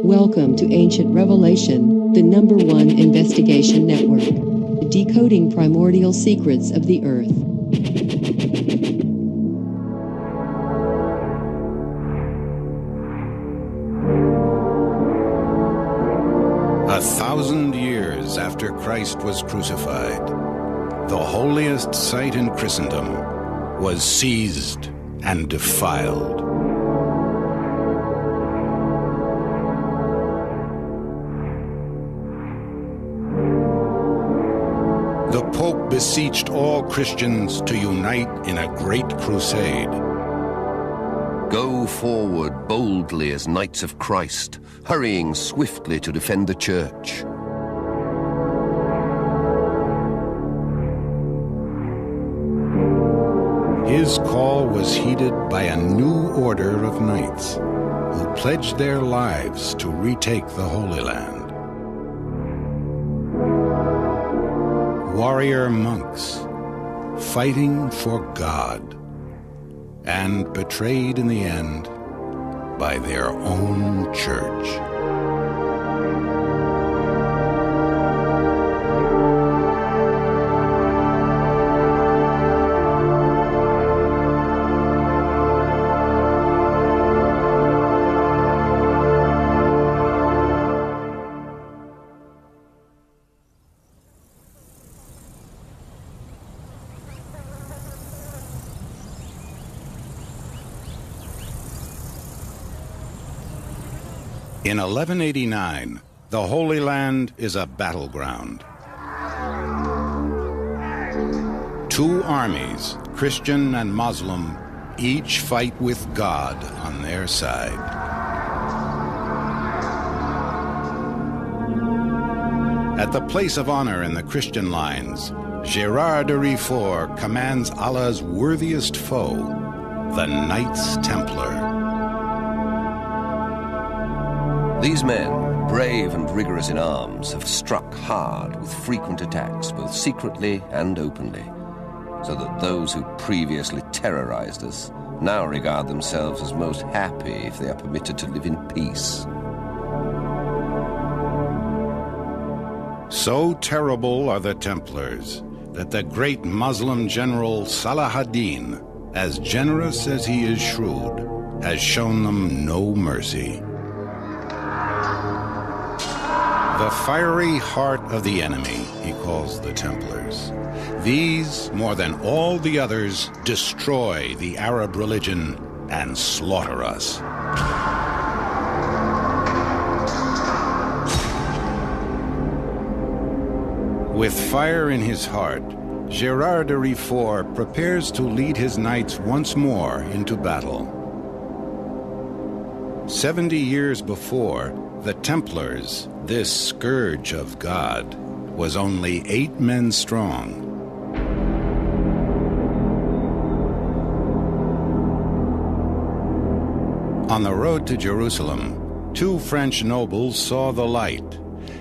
Welcome to Ancient Revelation, the #1 investigation network, decoding primordial secrets of the Earth. A 1,000 years after Christ was crucified, the holiest site in Christendom was seized and defiled. The Pope beseeched all Christians to unite in a great crusade. Go forward boldly as knights of Christ, hurrying swiftly to defend the Church. His call was heeded by a new order of knights who pledged their lives to retake the Holy Land. Warrior monks fighting for God and betrayed in the end by their own church. In 1189, the Holy Land is a battleground. Two armies, Christian and Muslim, each fight with God on their side. At the place of honor in the Christian lines, Gérard de Riefort commands Allah's worthiest foe, the Knights Templar. These men, brave and rigorous in arms, have struck hard with frequent attacks, both secretly and openly, so that those who previously terrorized us now regard themselves as most happy if they are permitted to live in peace. So terrible are the Templars that the great Muslim general Salah ad-Din, as generous as he is shrewd, has shown them no mercy. The fiery heart of the enemy, he calls the Templars. These, more than all the others, destroy the Arab religion and slaughter us. With fire in his heart, Gérard de Riefort prepares to lead his knights once more into battle. 70 years before, the Templars, this scourge of God, was only 8 men strong. On the road to Jerusalem, 2 French nobles saw the light.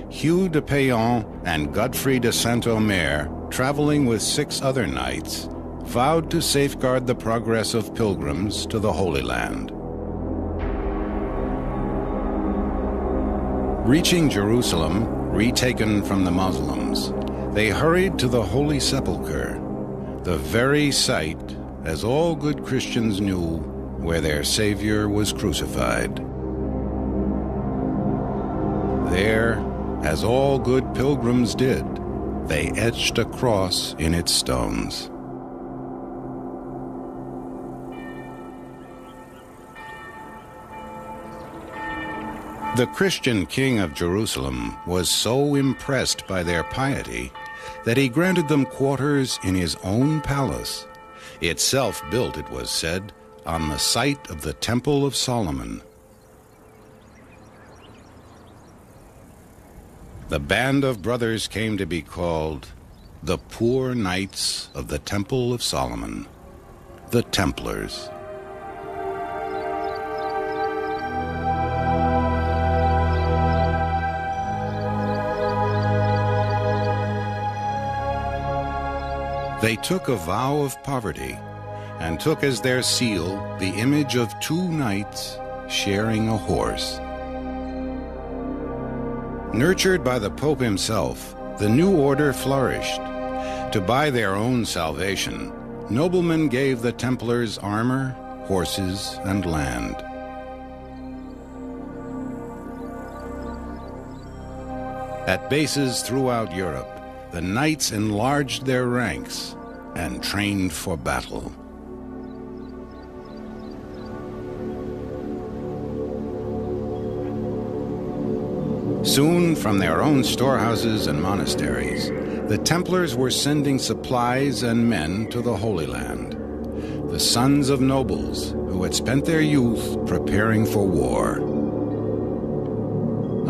Hugh de Payon and Godfrey de Saint-Omer, traveling with 6 other knights, vowed to safeguard the progress of pilgrims to the Holy Land. Reaching Jerusalem, retaken from the Muslims, they hurried to the Holy Sepulchre, the very site, as all good Christians knew, where their Savior was crucified. There, as all good pilgrims did, they etched a cross in its stones. The Christian king of Jerusalem was so impressed by their piety that he granted them quarters in his own palace, itself built, it was said, on the site of the Temple of Solomon. The band of brothers came to be called the Poor Knights of the Temple of Solomon, the Templars. They took a vow of poverty and took as their seal the image of 2 knights sharing a horse. Nurtured by the Pope himself, the new order flourished. To buy their own salvation, noblemen gave the Templars armor, horses, and land. At bases throughout Europe, the knights enlarged their ranks and trained for battle. Soon, from their own storehouses and monasteries, the Templars were sending supplies and men to the Holy Land, the sons of nobles who had spent their youth preparing for war.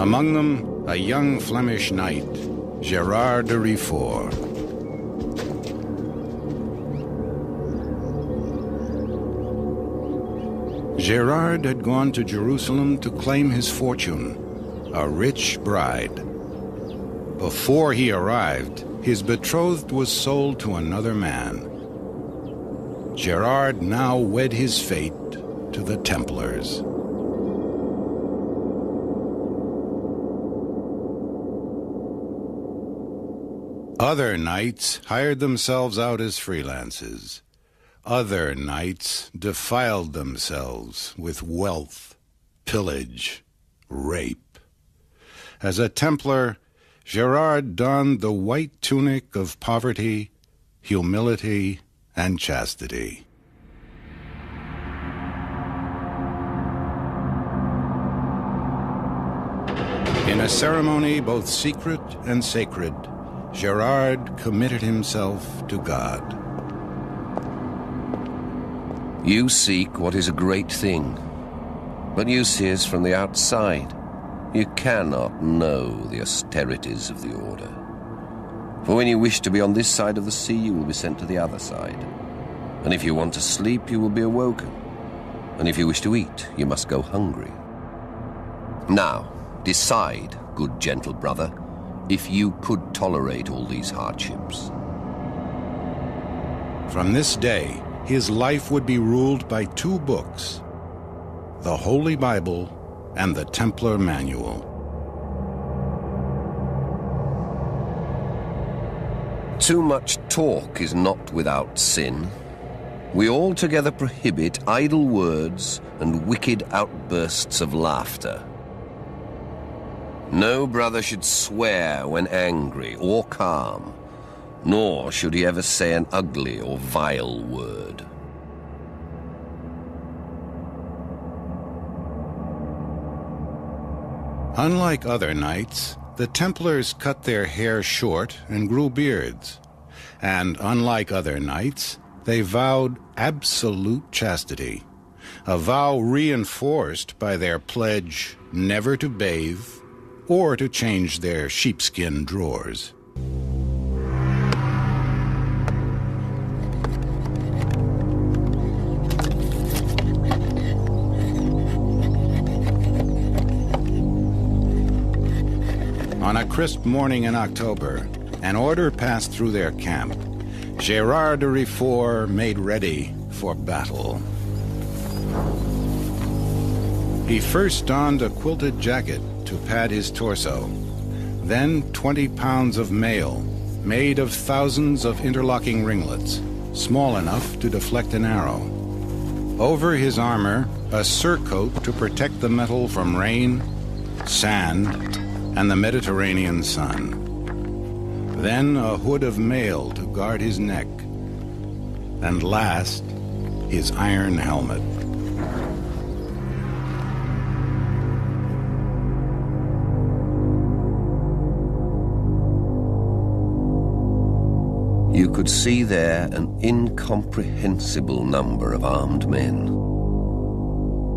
Among them, a young Flemish knight, Gerard de Riefort. Gerard had gone to Jerusalem to claim his fortune, a rich bride. Before he arrived, his betrothed was sold to another man. Gerard now wed his fate to the Templars. Other knights hired themselves out as freelances. Other knights defiled themselves with wealth, pillage, rape. As a Templar, Gerard donned the white tunic of poverty, humility, and chastity. In a ceremony both secret and sacred, Gerard committed himself to God. You seek what is a great thing, but you see us from the outside. You cannot know the austerities of the order. For when you wish to be on this side of the sea, you will be sent to the other side. And if you want to sleep, you will be awoken. And if you wish to eat, you must go hungry. Now, decide, good gentle brother, if you could tolerate all these hardships. From this day, his life would be ruled by two books, the Holy Bible and the Templar Manual. Too much talk is not without sin. We altogether prohibit idle words and wicked outbursts of laughter. No brother should swear when angry or calm, nor should he ever say an ugly or vile word. Unlike other knights, the Templars cut their hair short and grew beards. And unlike other knights, they vowed absolute chastity, a vow reinforced by their pledge never to bathe or to change their sheepskin drawers. On a crisp morning in October, an order passed through their camp. Gerard de Riefort made ready for battle. He first donned a quilted jacket to pad his torso, then 20 pounds of mail made of thousands of interlocking ringlets, small enough to deflect an arrow. Over his armor, a surcoat to protect the metal from rain, sand, and the Mediterranean sun. Then a hood of mail to guard his neck. And last, his iron helmet. You could see there an incomprehensible number of armed men.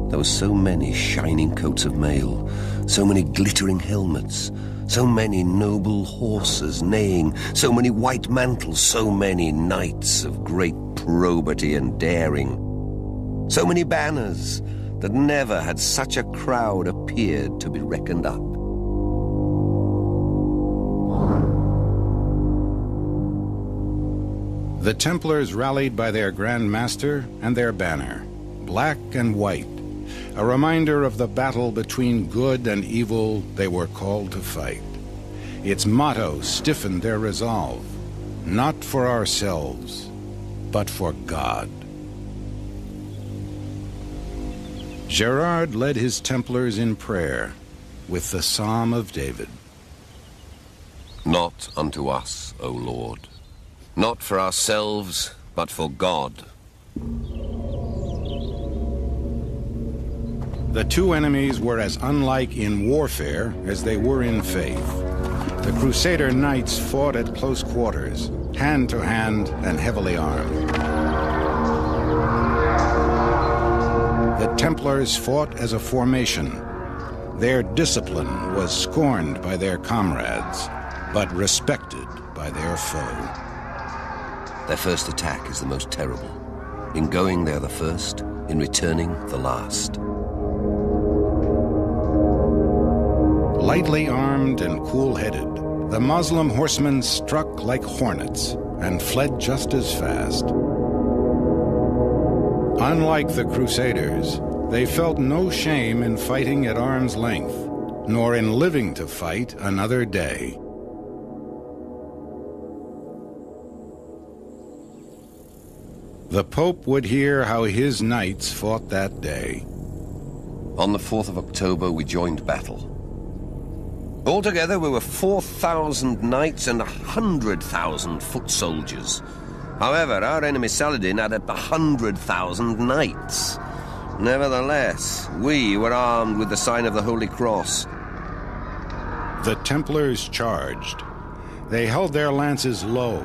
There were so many shining coats of mail, so many glittering helmets, so many noble horses neighing, so many white mantles, so many knights of great probity and daring, so many banners that never had such a crowd appeared to be reckoned up. The Templars rallied by their Grand Master and their banner, black and white, a reminder of the battle between good and evil they were called to fight. Its motto stiffened their resolve, not for ourselves, but for God. Gerard led his Templars in prayer with the Psalm of David. Not unto us, O Lord, not for ourselves, but for God. The two enemies were as unlike in warfare as they were in faith. The Crusader knights fought at close quarters, hand to hand and heavily armed. The Templars fought as a formation. Their discipline was scorned by their comrades, but respected by their foe. Their first attack is the most terrible. In going, they are the first. In returning, the last. Lightly armed and cool-headed, the Muslim horsemen struck like hornets and fled just as fast. Unlike the Crusaders, they felt no shame in fighting at arm's length, nor in living to fight another day. The Pope would hear how his knights fought that day. On the 4th of October, we joined battle. Altogether, we were 4,000 knights and 100,000 foot soldiers. However, our enemy Saladin had 100,000 knights. Nevertheless, we were armed with the sign of the Holy Cross. The Templars charged. They held their lances low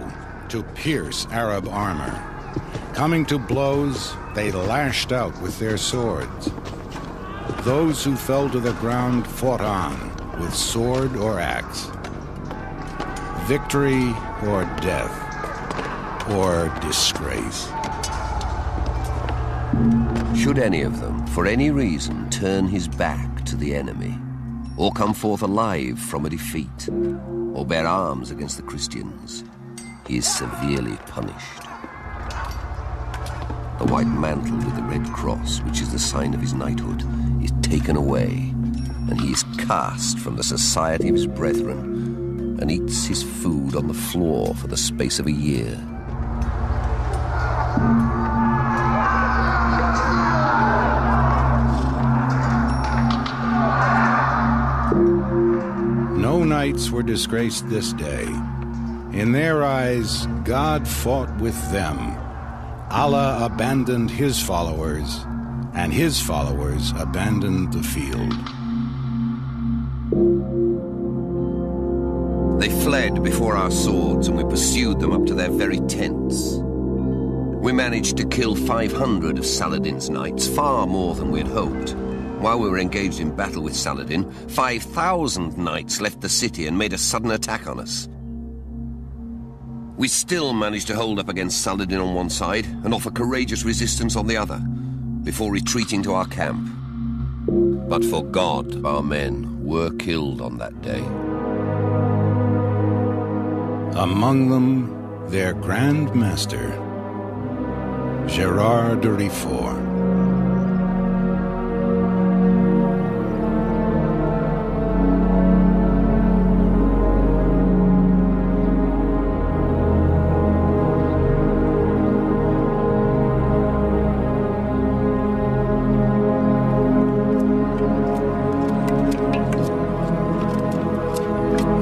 to pierce Arab armor. Coming to blows, they lashed out with their swords. Those who fell to the ground fought on with sword or axe. Victory or death, or disgrace. Should any of them, for any reason, turn his back to the enemy, or come forth alive from a defeat, or bear arms against the Christians, he is severely punished. The white mantle with the red cross, which is the sign of his knighthood, is taken away, and he is cast from the society of his brethren, and eats his food on the floor for the space of a year. No knights were disgraced this day. In their eyes, God fought with them. Allah abandoned his followers, and his followers abandoned the field. They fled before our swords, and we pursued them up to their very tents. We managed to kill 500 of Saladin's knights, far more than we had hoped. While we were engaged in battle with Saladin, 5,000 knights left the city and made a sudden attack on us. We still managed to hold up against Saladin on one side and offer courageous resistance on the other, before retreating to our camp. But for God, our men were killed on that day. Among them, their Grand Master, Gerard de Riefort.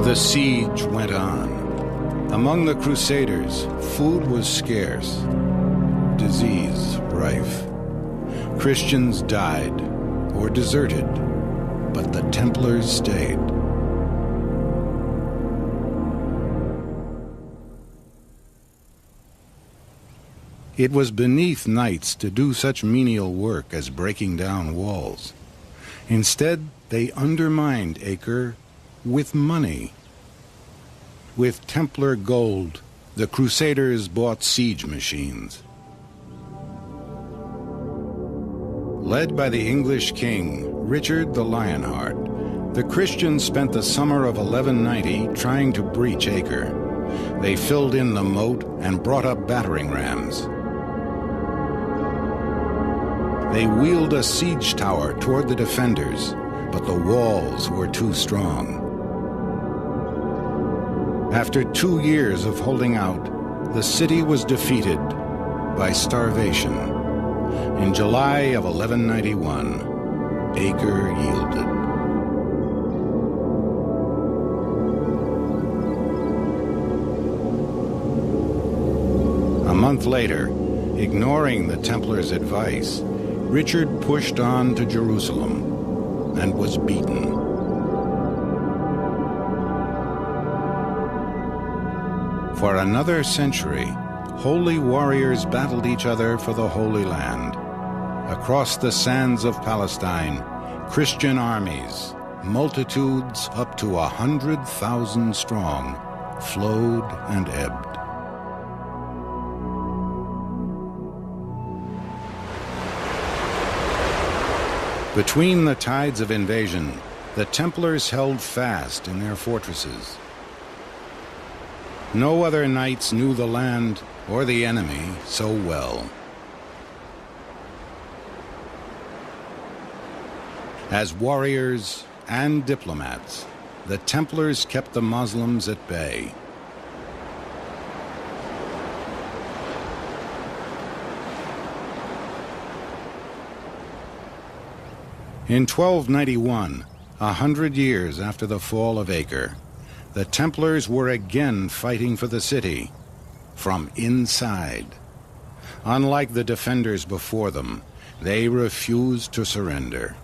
The siege went on. Among the Crusaders, food was scarce, disease rife. Christians died or deserted, but the Templars stayed. It was beneath knights to do such menial work as breaking down walls. Instead, they undermined Acre with money. With Templar gold, the Crusaders bought siege machines. Led by the English king, Richard the Lionheart, the Christians spent the summer of 1190 trying to breach Acre. They filled in the moat and brought up battering rams. They wheeled a siege tower toward the defenders, but the walls were too strong. After 2 years of holding out, the city was defeated by starvation. In July of 1191, Acre yielded. A month later, ignoring the Templars' advice, Richard pushed on to Jerusalem and was beaten. For another century, holy warriors battled each other for the Holy Land. Across the sands of Palestine, Christian armies, multitudes up to 100,000 strong, flowed and ebbed. Between the tides of invasion, the Templars held fast in their fortresses. No other knights knew the land or the enemy so well. As warriors and diplomats, the Templars kept the Muslims at bay. In 1291, 100 years after the fall of Acre, the Templars were again fighting for the city from inside. Unlike the defenders before them, they refused to surrender.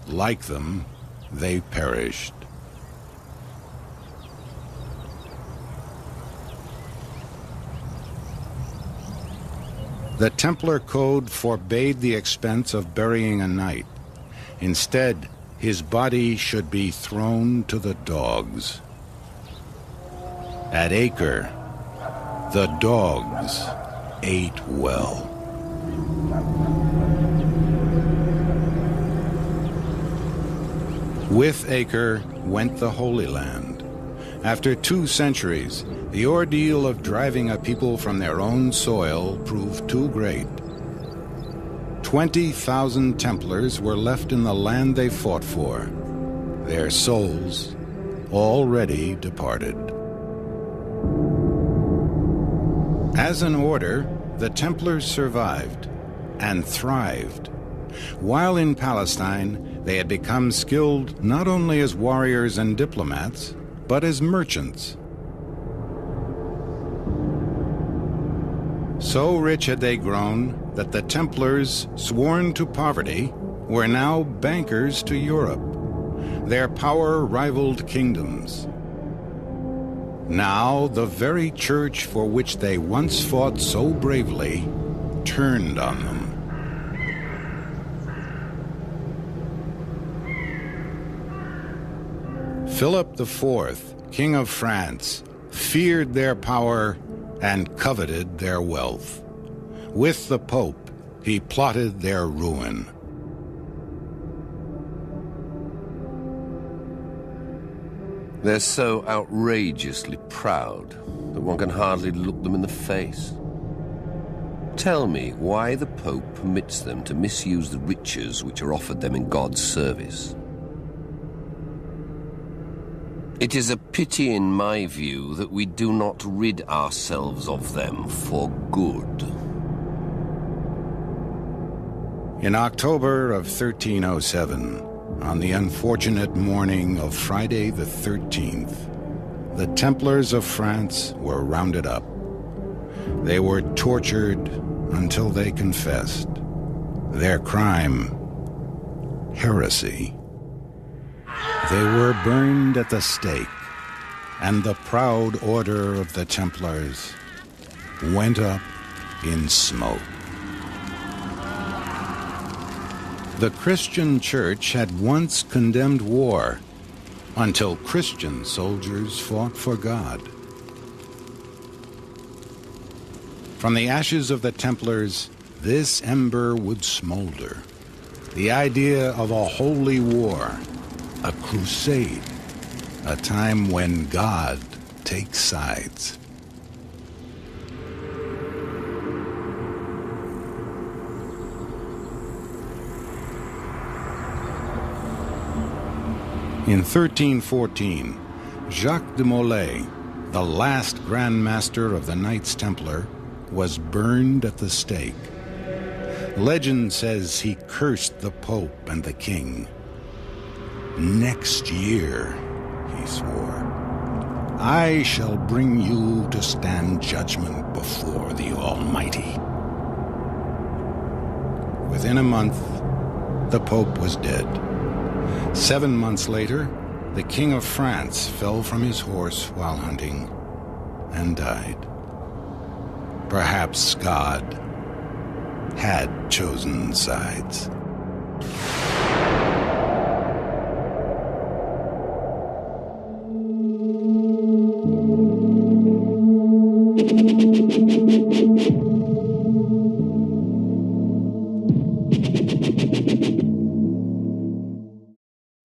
Like them, they perished. The Templar Code forbade the expense of burying a knight. Instead, his body should be thrown to the dogs. At Acre, the dogs ate well. With Acre went the Holy Land. After 2 centuries, the ordeal of driving a people from their own soil proved too great. 20,000 Templars were left in the land they fought for, their souls already departed. As an order, the Templars survived and thrived. While in Palestine, they had become skilled not only as warriors and diplomats, but as merchants. So rich had they grown that the Templars, sworn to poverty, were now bankers to Europe. Their power rivaled kingdoms. Now, the very church for which they once fought so bravely turned on them. Philip IV, King of France, feared their power and coveted their wealth. With the Pope, he plotted their ruin. They're so outrageously proud that one can hardly look them in the face. Tell me why the Pope permits them to misuse the riches which are offered them in God's service. It is a pity, in my view, that we do not rid ourselves of them for good. In October of 1307, on the unfortunate morning of Friday the 13th, the Templars of France were rounded up. They were tortured until they confessed. Their crime, heresy. They were burned at the stake, and the proud order of the Templars went up in smoke. The Christian Church had once condemned war until Christian soldiers fought for God. From the ashes of the Templars, this ember would smolder. The idea of a holy war, a crusade, a time when God takes sides. In 1314, Jacques de Molay, the last Grand Master of the Knights Templar, was burned at the stake. Legend says he cursed the Pope and the King. "Next year," he swore, "I shall bring you to stand judgment before the Almighty." Within a month, the Pope was dead. 7 months later, the King of France fell from his horse while hunting and died. Perhaps God had chosen sides.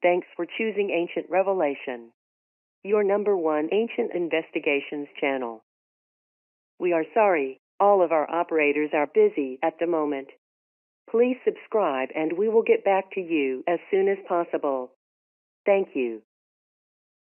Thanks for choosing Ancient Revelation, your #1 Ancient Investigations channel. We are sorry, all of our operators are busy at the moment. Please subscribe and we will get back to you as soon as possible. Thank you.